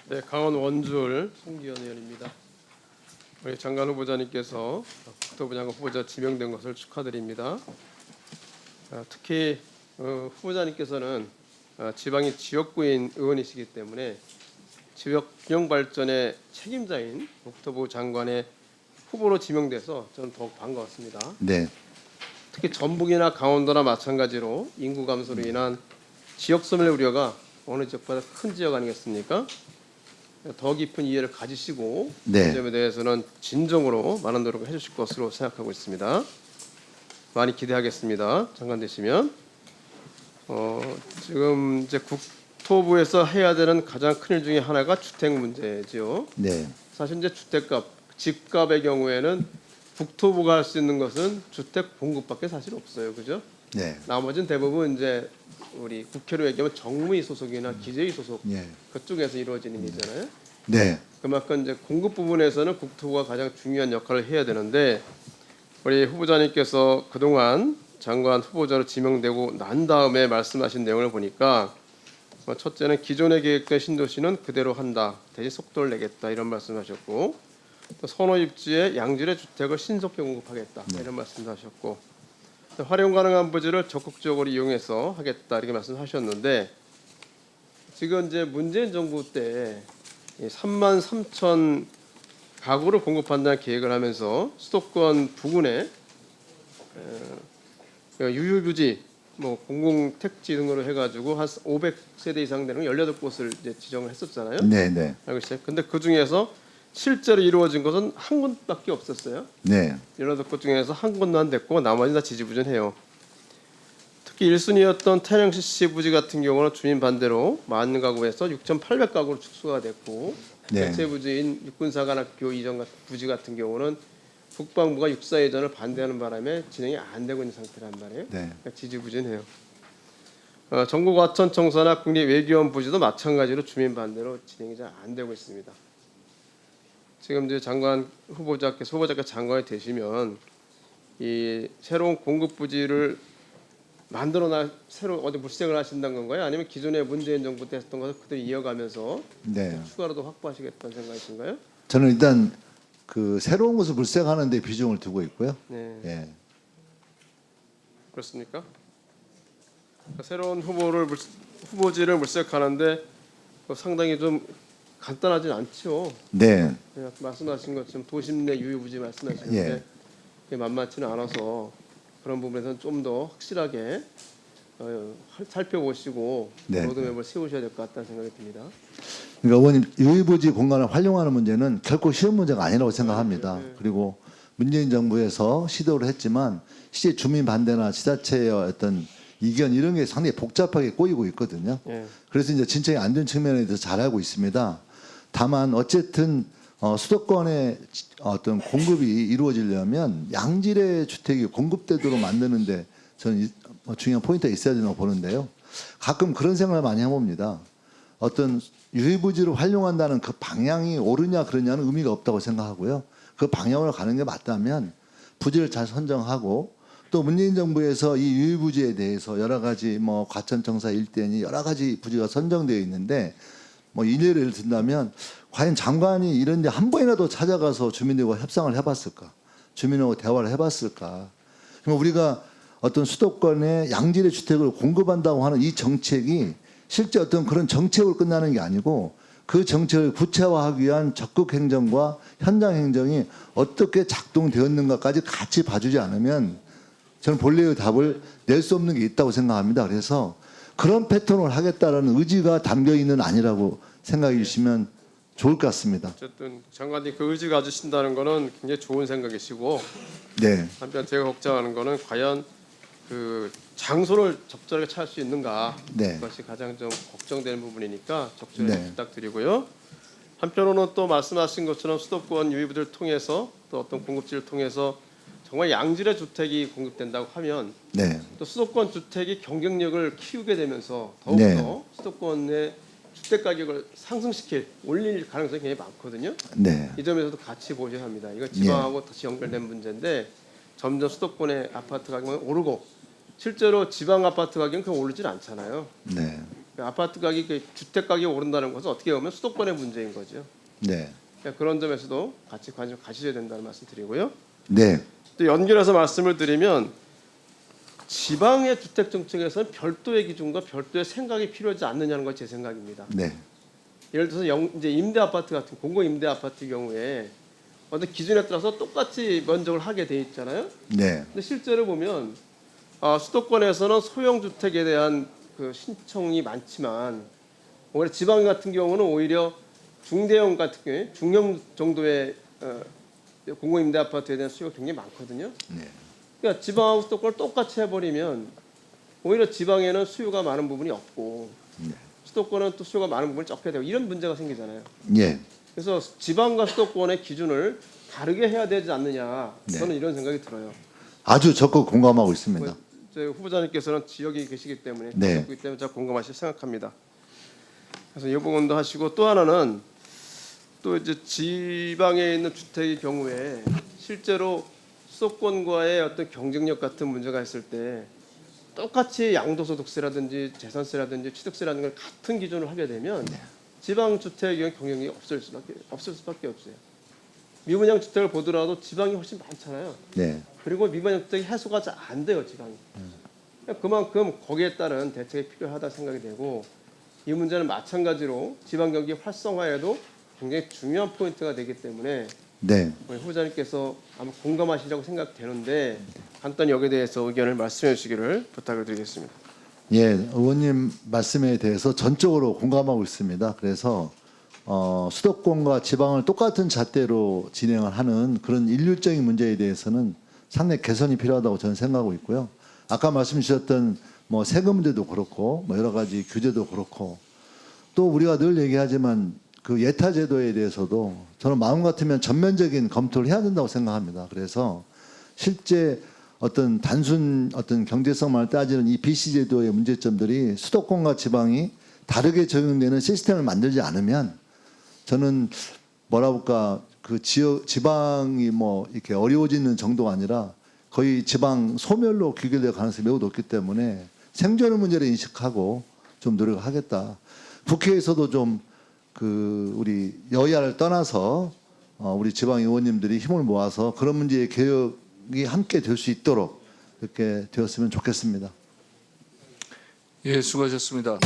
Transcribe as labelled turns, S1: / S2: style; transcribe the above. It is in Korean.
S1: 네, 강원 원주을 송기현 의원입니다. 우리 장관 후보자님께서 국토부 장관 후보자 지명된 것을 축하드립니다. 특히 후보자님께서는 지방의 지역구인 의원이시기 때문에 지역 균형 발전의 책임자인 국토부 장관의 후보로 지명돼서 저는 더욱 반가웠습니다.
S2: 네.
S1: 특히 전북이나 강원도나 마찬가지로 인구 감소로 인한 지역 소멸 우려가 어느 지역보다 큰 지역 아니겠습니까? 더 깊은 이해를 가지시고
S2: 네.
S1: 이 점에 대해서는 진정으로 많은 노력을 해주실 것으로 생각하고 있습니다. 많이 기대하겠습니다. 장관 되시면 지금 이제 국토부에서 해야 되는 가장 큰 일 중에 하나가 주택 문제죠.
S2: 네.
S1: 사실 이제 주택값, 집값의 경우에는 국토부가 할 수 있는 것은 주택 공급밖에 사실 없어요, 그죠?
S2: 네.
S1: 나머지는 대부분 이제 우리 국회로 얘기하면 정무위 소속이나 기재위 소속
S2: 네.
S1: 그쪽에서 이루어지는 일이잖아요.
S2: 네.
S1: 그만큼 이제 공급 부분에서는 국토부가 가장 중요한 역할을 해야 되는데 우리 후보자님께서 그동안 장관 후보자로 지명되고 난 다음에 말씀하신 내용을 보니까 첫째는 기존에 계획된 신도시는 그대로 한다. 대신 속도를 내겠다 이런 말씀하셨고 또 선호 입지에 양질의 주택을 신속히 공급하겠다 이런 말씀도 하셨고 활용 가능한 부지를 적극적으로 이용해서 하겠다 이렇게 말씀하셨는데 지금 이제 문재인 정부 때 3만 3천 가구를 공급한다는 계획을 하면서 수도권 부근에 유휴부지, 뭐 공공택지 등으로 해가지고 한 500세대 이상 되는 18곳을 이제 지정을 했었잖아요.
S2: 네. 네.
S1: 알고 있어요. 근데 그 중에서 실제로 이루어진 것은 한 곳밖에 없었어요.
S2: 네.
S1: 18곳 중에서 한 곳도 안 됐고 나머지는 다 지지부진해요. 특히 1순위였던 태릉시 부지 같은 경우는 주민 반대로 10,000 가구에서 6,800가구로 축소가 됐고
S2: 네.
S1: 대체 부지인 육군사관학교 이전 부지 같은 경우는 국방부가 육사 이전을 반대하는 바람에 진행이 안 되고 있는 상태란 말이에요.
S2: 네.
S1: 그러니까 지지부진해요. 전국 화천청사나 국립외교원 부지도 마찬가지로 주민 반대로 진행이 잘 안 되고 있습니다. 지금 이제 장관 후보자께서 장관이 되시면 이 새로운 공급 부지를 만들어나 새로 어디 물색을 하신다는 건가요? 아니면 기존의 문재인 정부 때 했던 것을 그대로 이어가면서
S2: 네.
S1: 추가로 더 확보하시겠다는 생각이신가요?
S2: 저는 일단 그 새로운 것을 물색하는 데 비중을 두고 있고요.
S1: 네,
S2: 예.
S1: 그렇습니까? 그러니까 새로운 후보지를 물색하는데 상당히 좀 간단하진 않죠.
S2: 네.
S1: 말씀하신 것처럼 도심 내 유휴부지 말씀하시는데
S2: 예.
S1: 그게 만만치는 않아서 그런 부분에서는 좀 더 확실하게 살펴보시고
S2: 네.
S1: 로드맵을 세우셔야 될 것 같다는 생각이 듭니다.
S2: 그러니까 의원님 유휴부지 공간을 활용하는 문제는 결코 쉬운 문제가 아니라고 생각합니다.
S1: 네.
S2: 그리고 문재인 정부에서 시도를 했지만 실제 주민 반대나 지자체의 어떤 이견 이런 게 상당히 복잡하게 꼬이고 있거든요.
S1: 예.
S2: 그래서 이제 진척이 안 된 측면에 대해서 잘 알고 있습니다. 다만 어쨌든 수도권의 어떤 공급이 이루어지려면 양질의 주택이 공급되도록 만드는데 저는 중요한 포인트가 있어야 된다고 보는데요. 가끔 그런 생각을 많이 해봅니다. 어떤 유휴부지를 활용한다는 그 방향이 옳으냐 그러냐는 의미가 없다고 생각하고요. 그 방향으로 가는 게 맞다면 부지를 잘 선정하고 또 문재인 정부에서 이 유휴부지에 대해서 여러 가지 뭐 과천청사 일대니 여러 가지 부지가 선정되어 있는데 뭐 예를 든다면 과연 장관이 이런 데 한 번이라도 찾아가서 주민들과 협상을 해봤을까? 주민하고 대화를 해봤을까? 그럼 우리가 어떤 수도권에 양질의 주택을 공급한다고 하는 이 정책이 실제 어떤 그런 정책으로 끝나는 게 아니고 그 정책을 구체화하기 위한 적극 행정과 현장 행정이 어떻게 작동되었는가까지 같이 봐주지 않으면 저는 본래의 답을 낼 수 없는 게 있다고 생각합니다. 그래서 그런 패턴을 하겠다라는 의지가 담겨 있는 아니라고 생각해 주시면 좋을 것 같습니다.
S1: 어쨌든 장관님 그 의지 가지신다는 거는 굉장히 좋은 생각이시고
S2: 네.
S1: 한편 제가 걱정하는 거는 과연 그 장소를 적절하게 찾을 수 있는가
S2: 네.
S1: 그것이 가장 좀 걱정되는 부분이니까 적절히
S2: 네.
S1: 부탁드리고요. 한편으로는 또 말씀하신 것처럼 수도권 유휴부지를 통해서 또 어떤 공급지를 통해서 정말 양질의 주택이 공급된다고 하면
S2: 네.
S1: 또 수도권 주택이 경쟁력을 키우게 되면서 더욱더
S2: 네.
S1: 수도권의 주택 가격을 올릴 가능성이 굉장히 많거든요.
S2: 네.
S1: 이 점에서도 같이 보셔야 합니다. 이거 지방하고 다시 연결된 문제인데 점점 수도권의 아파트 가격은 오르고 실제로 지방 아파트 가격은 오르질 않잖아요.
S2: 네.
S1: 아파트 가격이 주택 가격이 오른다는 것은 어떻게 보면 수도권의 문제인 거죠.
S2: 네.
S1: 그런 점에서도 같이 관심 가지셔야 된다는 말씀 드리고요.
S2: 네.
S1: 또 연결해서 말씀을 드리면 지방의 주택 정책에서는 별도의 기준과 별도의 생각이 필요하지 않느냐는 것 제 생각입니다.
S2: 네.
S1: 예를 들어서 이제 임대 아파트 같은 공공 임대 아파트 경우에 어떤 기준에 따라서 똑같이 면적을 하게 돼 있잖아요.
S2: 네.
S1: 근데 실제로 보면 수도권에서는 소형 주택에 대한 그 신청이 많지만 오히려 지방 같은 경우는 오히려 중대형 같은 경우에 중형 정도의 공공 임대 아파트에 대한 수요가 굉장히 많거든요.
S2: 네.
S1: 그러니까 지방하고 수도권을 똑같이 해버리면 오히려 지방에는 수요가 많은 부분이 없고
S2: 네.
S1: 수도권은 또 수요가 많은 부분이 적게 되고 이런 문제가 생기잖아요.
S2: 예.
S1: 그래서 지방과 수도권의 기준을 다르게 해야 되지 않느냐 저는
S2: 네.
S1: 이런 생각이 들어요.
S2: 아주 적극 공감하고 있습니다.
S1: 저희 후보자님께서는 지역에 계시기 때문에
S2: 네.
S1: 그렇기 때문에 제가 공감하실 생각합니다. 그래서 이 부분도 하시고 또 하나는 또 이제 지방에 있는 주택의 경우에 실제로 수도권과의 어떤 경쟁력 같은 문제가 있을 때 똑같이 양도소득세라든지 재산세라든지 취득세라는 걸 같은 기준을 하게 되면 지방 주택의 경쟁력이 없을 수밖에 없어요. 미분양 주택을 보더라도 지방이 훨씬 많잖아요.
S2: 네.
S1: 그리고 미분양 주택이 해소가 잘 안 돼요, 지방이. 그만큼 거기에 따른 대책이 필요하다 생각이 되고 이 문제는 마찬가지로 지방 경기 활성화에도 굉장히 중요한 포인트가 되기 때문에
S2: 네.
S1: 우리 후보자님께서 아마 공감하시라고 생각되는데 간단히 여기에 대해서 의견을 말씀해 주시기를 부탁을 드리겠습니다.
S2: 예, 의원님 말씀에 대해서 전적으로 공감하고 있습니다. 그래서 수도권과 지방을 똑같은 잣대로 진행을 하는 그런 일률적인 문제에 대해서는 상당히 개선이 필요하다고 저는 생각하고 있고요. 아까 말씀 주셨던 뭐 세금 문제도 그렇고 뭐 여러 가지 규제도 그렇고 또 우리가 늘 얘기하지만 그 예타 제도에 대해서도 저는 마음 같으면 전면적인 검토를 해야 된다고 생각합니다. 그래서 실제 어떤 단순 어떤 경제성만 따지는 이 BC 제도의 문제점들이 수도권과 지방이 다르게 적용되는 시스템을 만들지 않으면 저는 뭐라 볼까 그 지방이 뭐 이렇게 어려워지는 정도가 아니라 거의 지방 소멸로 귀결될 가능성이 매우 높기 때문에 생존의 문제를 인식하고 좀 노력을 하겠다. 국회에서도 좀 그 우리 여야를 떠나서 우리 지방 의원님들이 힘을 모아서 그런 문제의 개혁이 함께 될 수 있도록 이렇게 되었으면 좋겠습니다.
S3: 예, 수고하셨습니다.